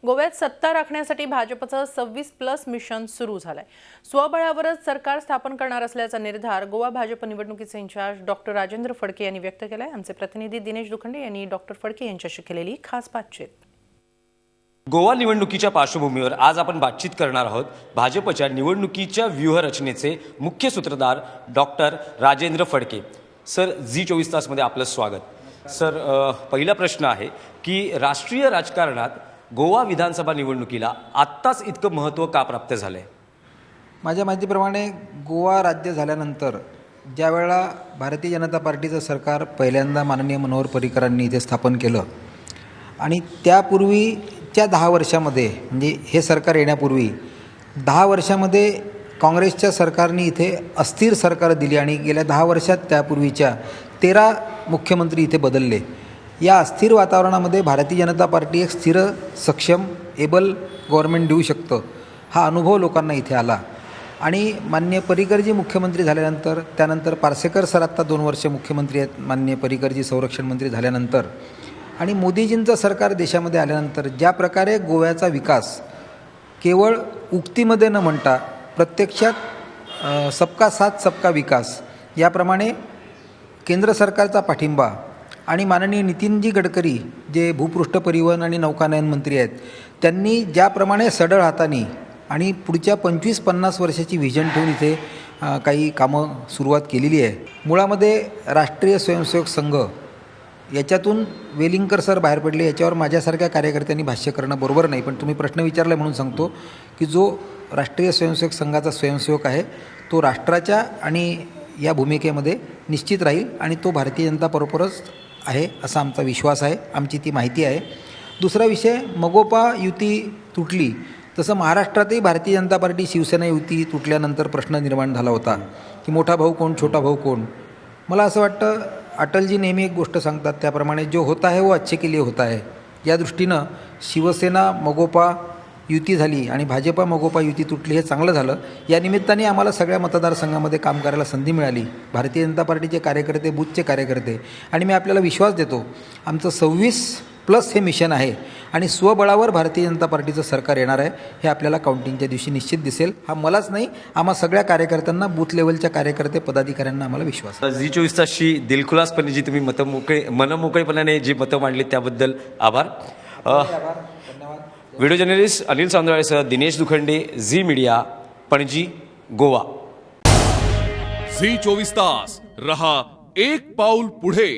गोव्यात सत्ता राखण्यासाठी भाजपचं 26+ मिशन सुरू झालंय। स्वबळावरच सरकार स्थापन करणार असल्याचा निर्धार गोवा भाजप निवडणुकीचे इंचार्ज डॉक्टर राजेंद्र फडके यांनी व्यक्त केलाय। आमचे प्रतिनिधी दिनेश दुखंडे यांनी डॉक्टर फडके यांच्याशी केलेली खास बातचीत। गोवा निवडणुकीच्या पार्श्वभूमीवर आज आपण बातचीत करणार आहोत भाजपच्या निवडणुकीच्या व्यूहरचनेचे मुख्य सूत्रधार doctor Rajendra Phadke. Sir, Zee24 तासमध्ये आपलं स्वागत। सर, पहिला प्रश्न आहे की राष्ट्रीय राजकारणात गोवा विधानसभा निवडणुकीला आत्ताच इतकं महत्त्व का प्राप्त झालंय? माझ्या माहितीप्रमाणे गोवा राज्य झाल्यानंतर ज्यावेळेला भारतीय जनता पार्टीचं सरकार पहिल्यांदा माननीय मनोहर पर्रीकरांनी इथे स्थापन केलं आणि त्यापूर्वीच्या 10 वर्षामध्ये म्हणजे हे सरकार येण्यापूर्वी 10 वर्षामध्ये काँग्रेसच्या सरकारने इथे अस्थिर सरकार दिली आणि गेल्या 10 वर्षात त्यापूर्वीच्या 13 मुख्यमंत्री इथे बदलले। या अस्थिर वातावरणामध्ये भारतीय जनता पार्टी एक स्थिर, सक्षम, एबल गव्हर्नमेंट देऊ शकतं हा अनुभव लोकांना इथे आला। आणि माननीय पर्रीकरजी मुख्यमंत्री झाल्यानंतर त्यानंतर पार्सेकर सर आत्ता 2 वर्ष मुख्यमंत्री आहेत, माननीय पर्रीकरजी संरक्षण मंत्री झाल्यानंतर आणि मोदीजींचं सरकार देशामध्ये आल्यानंतर ज्या प्रकारे गोव्याचा विकास केवळ उक्तीमध्ये न म्हणता प्रत्यक्षात सबका साथ सबका विकास याप्रमाणे केंद्र सरकारचा पाठिंबा आणि माननीय नितीनजी गडकरी जे भूपृष्ठ परिवहन आणि नौकानयन मंत्री आहेत त्यांनी ज्याप्रमाणे सढळ हाताने आणि पुढच्या 25-50 वर्षाची व्हिजन ठेवून इथे काही कामं सुरुवात केलेली आहे। मुळामध्ये राष्ट्रीय स्वयंसेवक संघ याच्यातून वेलिंगकर सर बाहेर पडले याच्यावर माझ्यासारख्या कार्यकर्त्यांनी भाष्य करणं बरोबर नाही, पण तुम्ही प्रश्न विचारला म्हणून सांगतो की जो राष्ट्रीय स्वयंसेवक संघाचा स्वयंसेवक आहे तो राष्ट्राच्या आणि या भूमिकेमध्ये निश्चित राहील आणि तो भारतीय जनता बरोबरच आहे असा आमचा विश्वास आहे, आमची ती माहिती आहे। दुसरा विषय, मगोपा युती तुटली तसं महाराष्ट्रातही भारतीय जनता पार्टी शिवसेना युती तुटल्यानंतर प्रश्न निर्माण झाला होता की मोठा भाऊ कोण, छोटा भाऊ कोण। मला असं वाटतं अटलजी नेहमी एक गोष्ट सांगतात त्याप्रमाणे जो होता है वो अच्छे के लिए होता है। या दृष्टीनं शिवसेना मगोपा युती झाली आणि भाजपा मगोपा युती तुटली हे चांगलं झालं। या निमित्ताने आम्हाला सगळ्या मतदारसंघामध्ये काम करायला संधी मिळाली, भारतीय जनता पार्टीचे कार्यकर्ते, बूथचे कार्यकर्ते, आणि मी आपल्याला विश्वास देतो आमचं 26+ हे मिशन आहे आणि स्वबळावर भारतीय जनता पार्टीचं सरकार येणार आहे हे आपल्याला काउंटिंगच्या दिवशी निश्चित दिसेल। हा मलाच नाही, आम्हा सगळ्या कार्यकर्त्यांना, बूथ लेवलच्या कार्यकर्ते पदाधिकाऱ्यांना आम्हाला विश्वास आहे। Zee24 तासशी दिलखुलासपणे जी तुम्ही मनमोकळेपणाने जी मतं मांडली त्याबद्दल आभार। व्हिडिओ जर्नलिस्ट अनिल सावंतवाडेसह Dinesh Dukhande, Zee media, Panaji, Goa. Zee24 तास रहा एक पाऊल पुढे।